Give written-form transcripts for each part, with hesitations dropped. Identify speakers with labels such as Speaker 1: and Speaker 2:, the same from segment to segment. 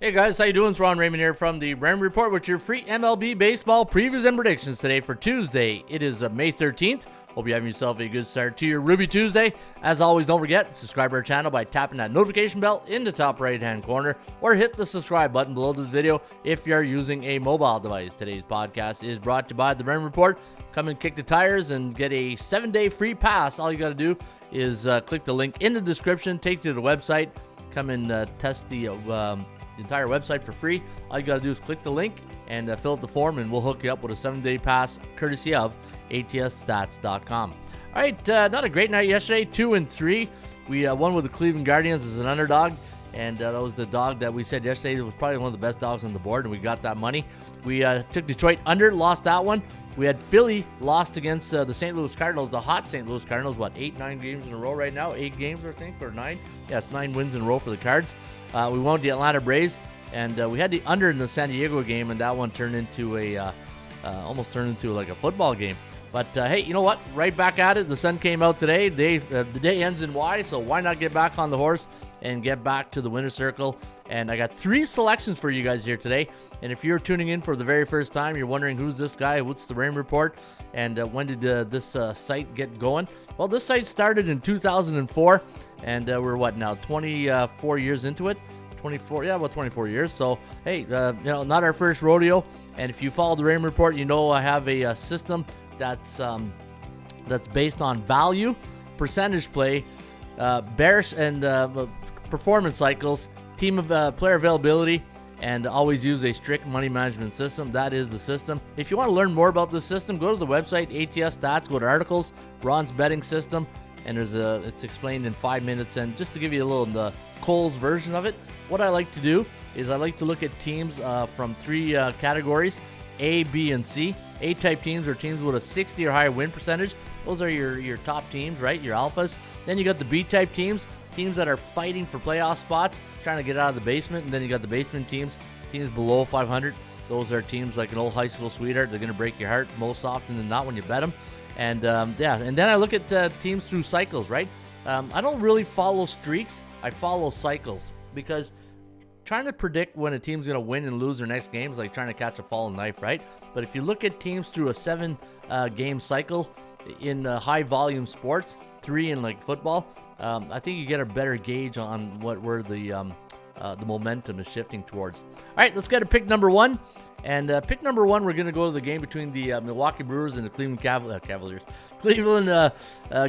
Speaker 1: Hey guys, how you doing? It's Raymond here from the Raymond Report with your free MLB baseball previews and predictions today for Tuesday. It is May 13th. Hope you're having yourself a good start to your Ruby Tuesday. As always, don't forget, subscribe to our channel by tapping that notification bell in the top right-hand corner or hit the subscribe button below this video if you're using a mobile device. Today's podcast is brought to you by the Raymond Report. Come and kick the tires and get a 7-day free pass. All you got to do is click the link in the description, take you to the website, come and test the entire website for free. All you got to do is click the link and fill out the form, and we'll hook you up with a 7-day pass courtesy of atsstats.com. All right, not a great night yesterday, 2-3. We won with the Cleveland Guardians as an underdog, and that was the dog that we said yesterday was probably one of the best dogs on the board, and we got that money. We took Detroit under, lost that one. We had Philly lost against the St. Louis Cardinals, the hot St. Louis Cardinals, 8-9 games in a row right now? 8 games, I think, or 9? Yeah, it's 9 wins in a row for the Cards. We won the Atlanta Braves, and we had the under in the San Diego game, and that one turned into almost turned into like a football game. But hey, you know what? Right back at it. The sun came out today. The day ends in Y, so why not get back on the horse and get back to the winner's circle? And I got 3 selections for you guys here today. And if you're tuning in for the very first time, you're wondering who's this guy, what's the Raymond Report, and when did this site get going? Well, this site started in 2004, and we're now 24 years into it. 24, yeah, about 24 years. So hey, not our first rodeo. And if you follow the Raymond Report, you know I have a system that's based on value, percentage play, bearish and performance cycles, team of player availability, and always use a strict money management system. That is the system. If you want to learn more about this system, go to the website ATS Stats, go to articles, Ron's betting system, and it's explained in 5 minutes. And just to give you a little the Cole's version of it, what I like to do is I like to look at teams from 3 categories: A, B, and C. A-type teams are teams with a 60 or higher win percentage. Those are your top teams, right? Your alphas. Then you got the B-type teams that are fighting for playoff spots, trying to get out of the basement. And then you got the basement teams below 500. Those are teams like an old high school sweetheart. They're going to break your heart most often than not when you bet them. And and then I look at teams through cycles, right? I don't really follow streaks. I follow cycles, because trying to predict when a team's going to win and lose their next game is like trying to catch a falling knife, right? But if you look at teams through a 7-game cycle in high volume sports, 3 in like football, I think you get a better gauge on where the momentum is shifting towards. All right, let's get to pick number 1. And pick number 1, we're going to go to the game between the Milwaukee Brewers and the Cleveland Cavaliers. Cleveland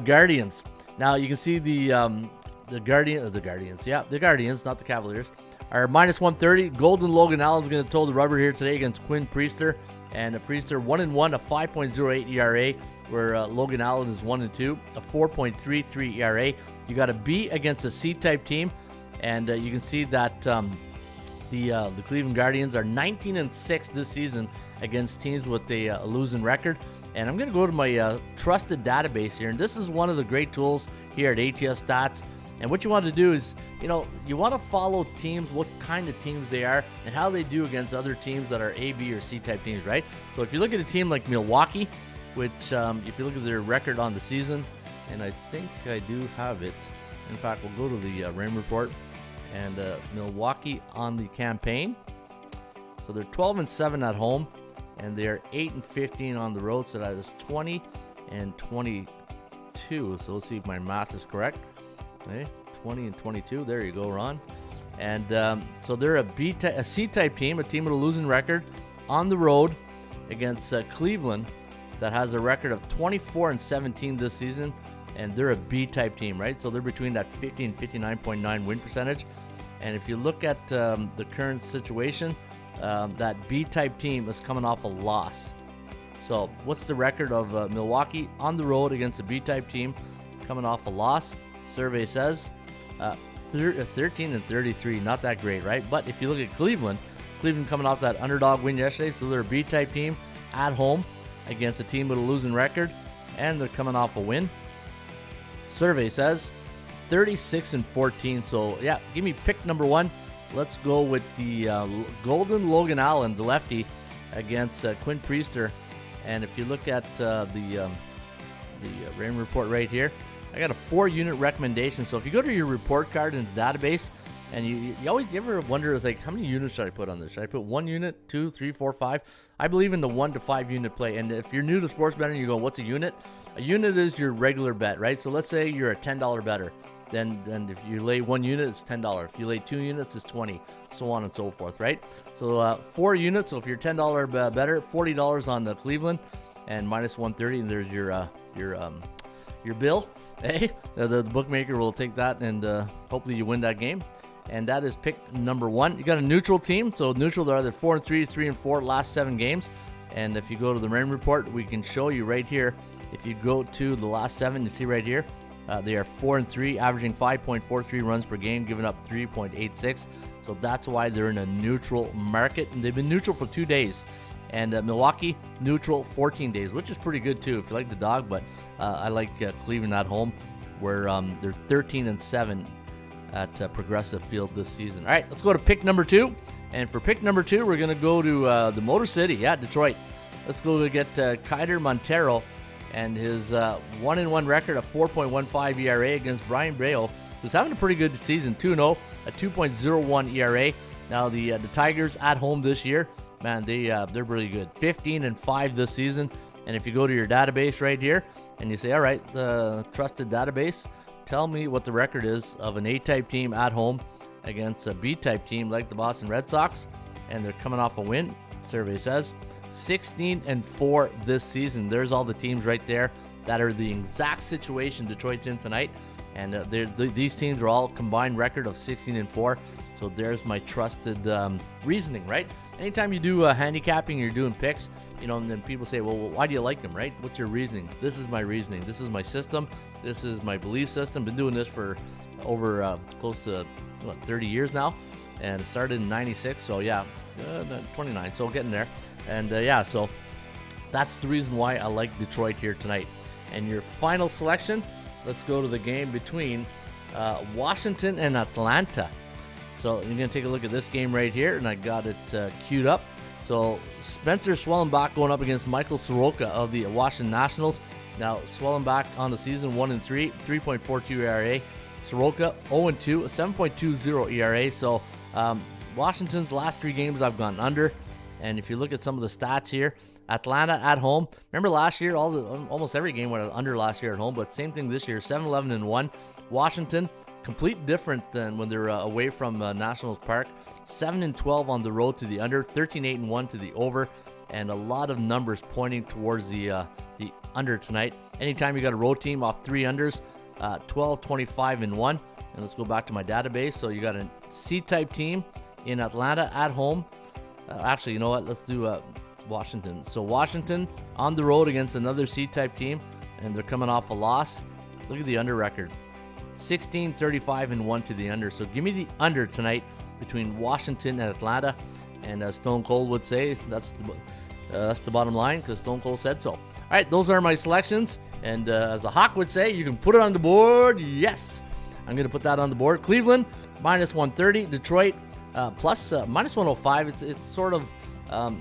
Speaker 1: Guardians. Now you can see the Guardians, not the Cavaliers, are minus 130. Golden Logan Allen's going to toe the rubber here today against Quinn Priester. And Priester 1-1, a 5.08 ERA, where Logan Allen is 1-2, a 4.33 ERA. You got a B against a C-type team, and you can see that the Cleveland Guardians are 19-6 this season against teams with a losing record. And I'm going to go to my trusted database here, and this is one of the great tools here at ATS Stats. And what you want to do is, you want to follow teams, what kind of teams they are, and how they do against other teams that are A, B, or C-type teams, right? So if you look at a team like Milwaukee, which if you look at their record on the season, and I think I do have it. In fact, we'll go to the Raymond Report, and Milwaukee on the campaign. So they're 12-7 at home, and they're 8-15 on the road. So that is 20-22. So let's see if my math is correct. Okay, 20-22. There you go, Ron. And so they're a C-type team, a team with a losing record on the road against Cleveland that has a record of 24-17 this season, and they're a B-type team, right? So they're between that 50 and 59.9 win percentage. And if you look at the current situation, that B-type team is coming off a loss. So what's the record of Milwaukee on the road against a B-type team coming off a loss? Survey says 13-33, not that great, right? But if you look at Cleveland coming off that underdog win yesterday, so they're a B-type team at home against a team with a losing record, and they're coming off a win. Survey says 36-14. So yeah, give me pick number 1. Let's go with the Golden Logan Allen, the lefty, against Quinn Priester. And if you look at the Raymond Report right here, I got a 4-unit recommendation. So if you go to your report card in the database, And you ever wonder, is like, how many units should I put on this? Should I put 1 unit, 2, 3, 4, 5? I believe in the 1 to 5 unit play. And if you're new to sports betting, you go, what's a unit? A unit is your regular bet, right? So let's say you're a $10 better. Then if you lay 1 unit, it's $10. If you lay 2 units, it's 20, so on and so forth, right? So 4 units. So if you're $10 better, $40 on the Cleveland and minus 130, and there's your bill. Hey, the bookmaker will take that, and hopefully you win that game. And that is pick number 1. You got a neutral team. So neutral, they're either 4-3, 3-4 last 7 games. And if you go to the Raymond Report, we can show you right here. If you go to the last 7, you see right here, they are 4-3, averaging 5.43 runs per game, giving up 3.86. So that's why they're in a neutral market. And they've been neutral for 2 days. And Milwaukee, neutral 14 days, which is pretty good too if you like the dog. But I like Cleveland at home, where they're 13-7 at Progressive Field this season. All right, let's go to pick number 2. And for pick number 2, we're going to go to the Motor City, Detroit. Let's go get Keider Montero and his 1-1 record of 4.15 ERA against Brian Bayo, who's having a pretty good season, 2-0, a 2.01 ERA. Now the Tigers at home this year, man, they're really good. 15-5 this season. And if you go to your database right here and you say, all right, the trusted database, tell me what the record is of an A-type team at home against a B-type team like the Boston Red Sox, and they're coming off a win. Survey says 16-4 this season. There's all the teams right there that are the exact situation Detroit's in tonight, and these teams are all combined record of 16-4. So there's my trusted reasoning, right? Anytime you do handicapping, you're doing picks, and then people say, well, why do you like them, right? What's your reasoning? This is my reasoning. This is my system. This is my belief system. Been doing this for over close to 30 years now, and it started in 96. So 29. So getting there, and so that's the reason why I like Detroit here tonight. And your final selection, let's go to the game between Washington and Atlanta. So you're going to take a look at this game right here, and I got it queued up. So Spencer Swellenbach going up against Michael Soroka of the Washington Nationals. Now Swellenbach on the season 1-3, 3.42 ERA. Soroka 0-2, a 7.20 ERA. So Washington's last 3 games I've gone under. And if you look at some of the stats here, Atlanta at home. Remember last year, almost every game went under last year at home, but same thing this year, 7-11-1. Washington, complete different than when they're away from Nationals Park. 7-12 on the road to the under, 13-8-1 to the over, and a lot of numbers pointing towards the under tonight. Anytime you got a road team off 3 unders, 12-25-1. And let's go back to my database. So you got a C-type team in Atlanta at home. Actually, you know what? Let's do Washington. So Washington on the road against another C-type team, and they're coming off a loss. Look at the under record. 16-35-1 to the under. So give me the under tonight between Washington and Atlanta. And as Stone Cold would say, that's the bottom line, because Stone Cold said so. All right, those are my selections. And as the Hawk would say, you can put it on the board. Yes, I'm going to put that on the board. Cleveland, minus 130. Detroit, plus minus 105. It's sort of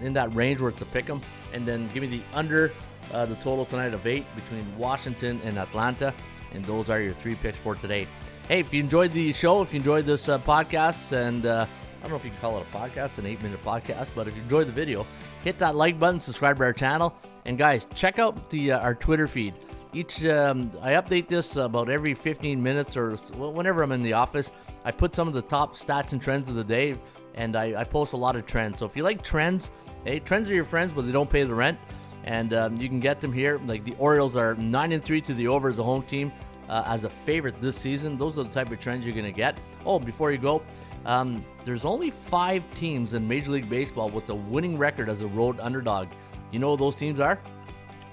Speaker 1: in that range where it's a pick 'em. And then give me the under the total tonight of 8 between Washington and Atlanta. And those are your 3 picks for today. Hey, if you enjoyed the show, if you enjoyed this podcast, and I don't know if you can call it a podcast, an 8-minute podcast, but if you enjoyed the video, hit that like button, subscribe to our channel, and guys, check out our Twitter feed. I update this about every 15 minutes or whenever I'm in the office. I put some of the top stats and trends of the day, and I post a lot of trends. So if you like trends, hey, trends are your friends, but they don't pay the rent. And you can get them here. Like the Orioles are 9-3 to the over as a home team as a favorite this season. Those are the type of trends you're going to get. Oh, before you go, there's only 5 teams in Major League Baseball with a winning record as a road underdog. You know who those teams are?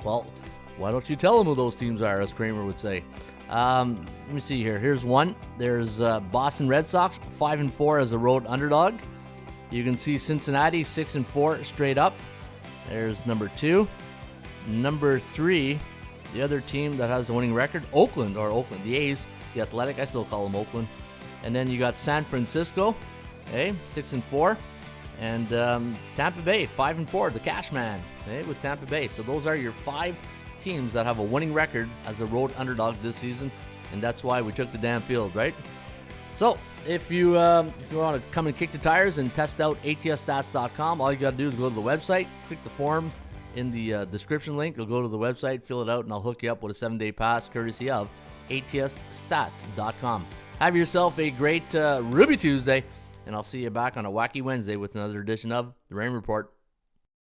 Speaker 1: Well, why don't you tell them who those teams are, as Kramer would say. Let me see here. Here's one. There's Boston Red Sox, 5-4 as a road underdog. You can see Cincinnati, 6-4 straight up. There's number 2. Number 3, the other team that has the winning record, Oakland, the A's, the Athletic, I still call them Oakland. And then you got San Francisco, 6-4. And Tampa Bay, 5-4, the Cash Man, with Tampa Bay. So those are your 5 teams that have a winning record as a road underdog this season. And that's why we took the damn field, right? So if you want to come and kick the tires and test out atsstats.com, all you got to do is go to the website, click the form in the description link. You'll go to the website, fill it out, and I'll hook you up with a 7-day pass courtesy of atsstats.com. Have yourself a great Ruby Tuesday, and I'll see you back on a wacky Wednesday with another edition of the Raymond Report.